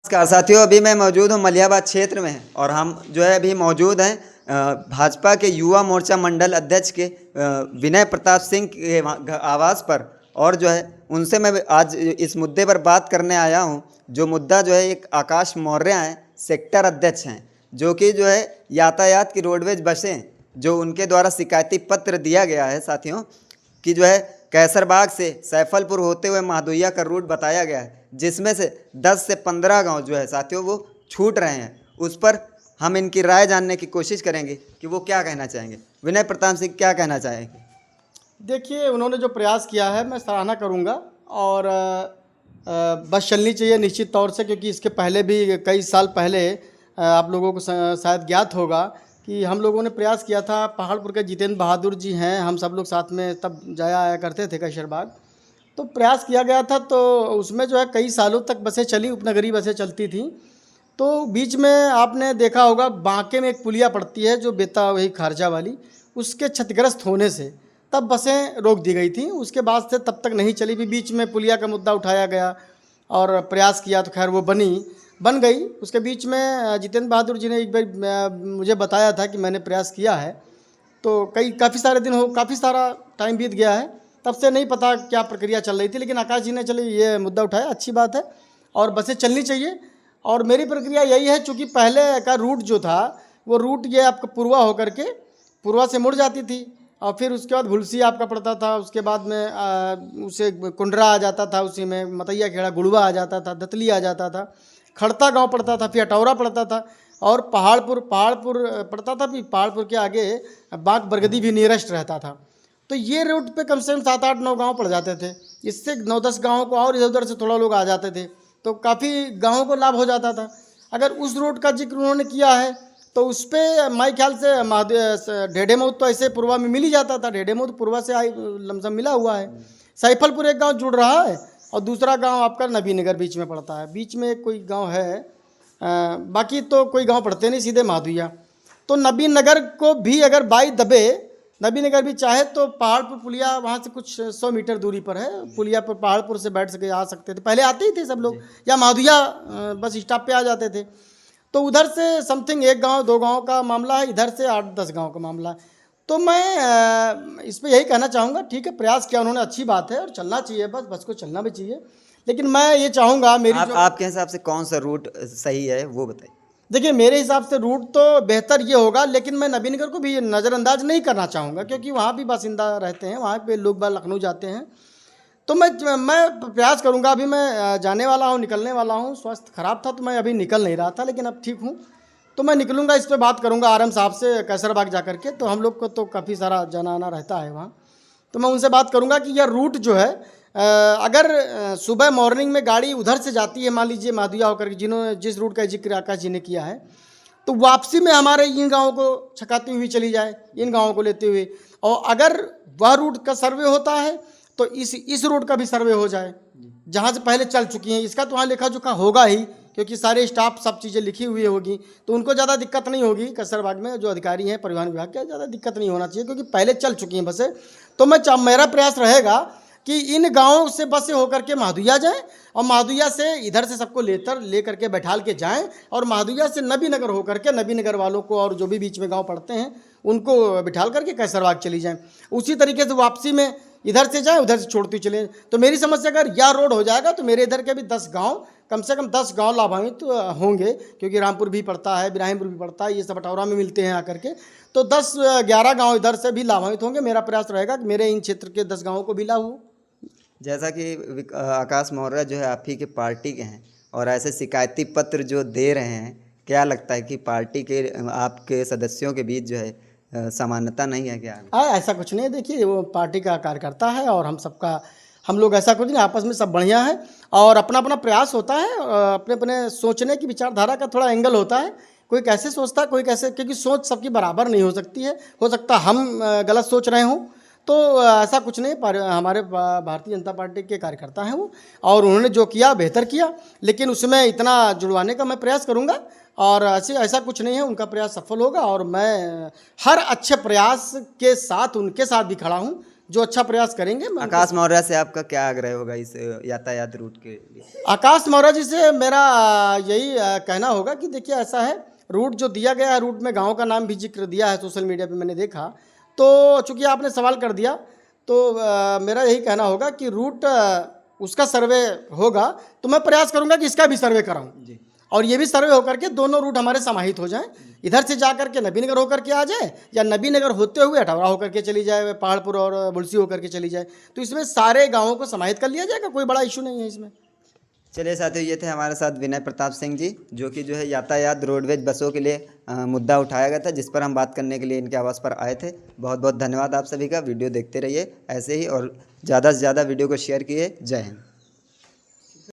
नमस्कार साथियों, अभी मैं मौजूद हूँ मलिहाबाद क्षेत्र में और हम जो है अभी मौजूद हैं भाजपा के युवा मोर्चा मंडल अध्यक्ष के विनय प्रताप सिंह के आवास पर। और जो है उनसे मैं आज इस मुद्दे पर बात करने आया हूँ। जो मुद्दा जो है एक आकाश मौर्य हैं, सेक्टर अध्यक्ष हैं, जो कि जो है यातायात की रोडवेज बसें जो उनके द्वारा शिकायती पत्र दिया गया है साथियों कि जो है कैसरबाग से सैफलपुर होते हुए महादुइया का रूट बताया गया है, जिसमें से 10 से 15 गांव जो है साथियों वो छूट रहे हैं। उस पर हम इनकी राय जानने की कोशिश करेंगे कि वो क्या कहना चाहेंगे। विनय प्रताप सिंह क्या कहना चाहेंगे? देखिए, उन्होंने जो प्रयास किया है मैं सराहना करूंगा। और बस चलनी चाहिए निश्चित तौर से, क्योंकि इसके पहले भी कई साल पहले आप लोगों को शायद ज्ञात होगा कि हम लोगों ने प्रयास किया था। पहाड़पुर के जितेंद्र बहादुर जी हैं, हम सब लोग साथ में तब जाया आया करते थे कैसरबाग। तो प्रयास किया गया था, तो उसमें जो है कई सालों तक बसें चली, उपनगरीय बसें चलती थी। तो बीच में आपने देखा होगा बांके में एक पुलिया पड़ती है जो बेता वही खारजा वाली, उसके क्षतिग्रस्त होने से तब बसें रोक दी गई थी। उसके बाद से तब तक नहीं चली। भी बीच में पुलिया का मुद्दा उठाया गया और प्रयास किया तो खैर वो बन गई। उसके बीच में जितेंद्र बहादुर जी ने एक बार मुझे बताया था कि मैंने प्रयास किया है, तो काफ़ी सारा टाइम बीत गया है, तब से नहीं पता क्या प्रक्रिया चल रही थी। लेकिन आकाश जी ने चले ये मुद्दा उठाया, अच्छी बात है और बसें चलनी चाहिए। और मेरी प्रक्रिया यही है, चूँकि पहले का रूट जो था वो रूट ये आपका पूर्वा होकर के पूर्वा से मुड़ जाती थी और फिर उसके बाद भुलसी आपका पड़ता था। उसके बाद में उसे कुंडरा आ जाता था, उसी में मतैया खेड़ा गुड़वा आ जाता था, दतली आ जाता था, खड़ता गांव पड़ता था, फिर अटौरा पड़ता था और पहाड़पुर पड़ता था। फिर पहाड़पुर के आगे बाग बरगदी भी नियरेस्ट रहता था। तो ये रूट पे कम से कम 7-8-9 गांव पड़ जाते थे। इससे 9-10 गाँवों को और इधर उधर से थोड़ा लोग आ जाते थे, तो काफ़ी गाँवों को लाभ हो जाता था। अगर उस रूट का जिक्र उन्होंने किया है तो उस पर मेरे ख्याल से ढेढ़े मऊत तो ऐसे पूर्वा में मिल ही जाता था। ढेढ़े मऊत पूर्वा से लमसम मिला हुआ है। सैफलपुर एक गांव जुड़ रहा है और दूसरा गांव आपका नबीनगर बीच में पड़ता है। बीच में कोई गांव है, बाकी तो कोई गांव पड़ते नहीं, सीधे महादुइया। तो नबीनगर को भी अगर बाई दबे, नबीनगर भी चाहे तो पहाड़पुर पुलिया वहाँ से कुछ 100 मीटर दूरी पर है। पुलिया पर पहाड़पुर से बैठ सके आ सकते थे, पहले आते ही थे सब लोग, या महादुइया बस स्टॉप पे आ जाते थे। तो उधर से समथिंग 1 गांव 2 गांव का मामला है, इधर से 8-10 गांव का मामला है। तो मैं इस पर यही कहना चाहूँगा, ठीक है प्रयास किया उन्होंने, अच्छी बात है और चलना चाहिए, बस को चलना भी चाहिए। लेकिन मैं ये चाहूँगा आपके हिसाब से कौन सा रूट सही है वो बताइए। देखिए, मेरे हिसाब से रूट तो बेहतर ये होगा, लेकिन मैं नबीनगर को भी नज़रअंदाज नहीं करना चाहूँगा, क्योंकि वहाँ भी बासिंदा रहते हैं, वहाँ पे लोग बाग लखनऊ जाते हैं। तो मैं प्रयास करूंगा। अभी मैं जाने वाला हूं, निकलने वाला हूं। स्वास्थ्य खराब था तो मैं अभी निकल नहीं रहा था, लेकिन अब ठीक हूं, तो मैं निकलूंगा। इस पर बात करूंगा आरएम साहब से कैसरबाग जा करके। तो हम लोग को तो काफ़ी सारा जाना आना रहता है वहाँ, तो मैं उनसे बात करूंगा कि यह रूट जो है अगर सुबह मॉर्निंग में गाड़ी उधर से जाती है, मान लीजिए महादुइया होकर के, जिस रूट का जिक्र आकाश जी ने किया है, तो वापसी में हमारे इन गाँवों को छकाती हुई चली जाए, इन गाँवों को लेते हुए। और अगर वह रूट का सर्वे होता है तो इस रूट का भी सर्वे हो जाए, जहाँ से पहले चल चुकी हैं। इसका तो वहाँ लेखा जोखा होगा ही, क्योंकि सारे स्टाफ सब चीज़ें लिखी हुई होगी, तो उनको ज़्यादा दिक्कत नहीं होगी। कैसरबाग में जो अधिकारी हैं परिवहन विभाग के, ज़्यादा दिक्कत नहीं होना चाहिए, क्योंकि पहले चल चुकी हैं बसें। तो मेरा प्रयास रहेगा कि इन गाँवों से बसें होकर के महादुइया जाएँ और महादुइया से इधर से सबको ले करके बैठाल के जाएँ और महादुइया से नबीनगर होकर के नबीनगर वालों को और जो भी बीच में गाँव पड़ते हैं उनको बिठाल करके कैसरबाग चली जाएँ। उसी तरीके से वापसी में इधर से जाए उधर से छोड़ती चले। तो मेरी समझ से अगर यह रोड हो जाएगा तो मेरे इधर के भी 10 गांव, कम से कम 10 गांव लाभान्वित होंगे, क्योंकि रामपुर भी पड़ता है, इब्राहिमपुर भी पड़ता है, ये सब अटौरा में मिलते हैं आकर के। तो 10-11 गांव इधर से भी लाभान्वित होंगे। मेरा प्रयास रहेगा कि मेरे इन क्षेत्र के 10 गाँवों को भी लाभ हो। जैसा कि आकाश मौर्य जो है आप ही के पार्टी के हैं और ऐसे शिकायती पत्र जो दे रहे हैं, क्या लगता है कि पार्टी के आपके सदस्यों के बीच जो है समानता नहीं है क्या? ऐसा कुछ नहीं है। देखिए, वो पार्टी का कार्यकर्ता है और हम लोग ऐसा कुछ नहीं, आपस में सब बढ़िया है और अपना अपना प्रयास होता है। अपने अपने सोचने की विचारधारा का थोड़ा एंगल होता है, कोई कैसे सोचता है, कोई कैसे, क्योंकि सोच सबकी बराबर नहीं हो सकती है। हो सकता हम गलत सोच रहे हों, तो ऐसा कुछ नहीं। हमारे भारतीय जनता पार्टी के कार्यकर्ता हैं वो, और उन्होंने जो किया बेहतर किया, लेकिन उसमें इतना जुड़वाने का मैं प्रयास करूँगा और ऐसा कुछ नहीं है। उनका प्रयास सफल होगा और मैं हर अच्छे प्रयास के साथ उनके साथ भी खड़ा हूँ जो अच्छा प्रयास करेंगे मैं आकाश मौर्य से आपका क्या आग्रह होगा इस यातायात रूट के लिए? आकाश मौर्य जी से मेरा यही कहना होगा कि देखिए ऐसा है, रूट जो दिया गया है, रूट में गांव का नाम भी जिक्र दिया है सोशल मीडिया पे मैंने देखा, तो चूंकि आपने सवाल कर दिया तो मेरा यही कहना होगा कि रूट उसका सर्वे होगा तो मैं प्रयास करूंगा कि इसका भी सर्वे कराऊं जी। और ये भी सर्वे होकर के दोनों रूट हमारे समाहित हो जाएं, इधर से जा करके नबीनगर होकर के आ जाए या नबीनगर होते हुए अठौरा होकर के चली जाए, पहाड़पुर और बुलसी होकर के चली जाए, तो इसमें सारे गाँवों को समाहित कर लिया जाएगा, कोई बड़ा इशू नहीं है इसमें। चलिए साथियों, ये थे हमारे साथ विनय प्रताप सिंह जी, जो कि जो है यातायात रोडवेज बसों के लिए मुद्दा उठाया गया था, जिस पर हम बात करने के लिए इनके आवास पर आए थे। बहुत बहुत धन्यवाद आप सभी का। वीडियो देखते रहिए ऐसे ही और ज़्यादा से ज़्यादा वीडियो को शेयर कीजिए। जय हिंद।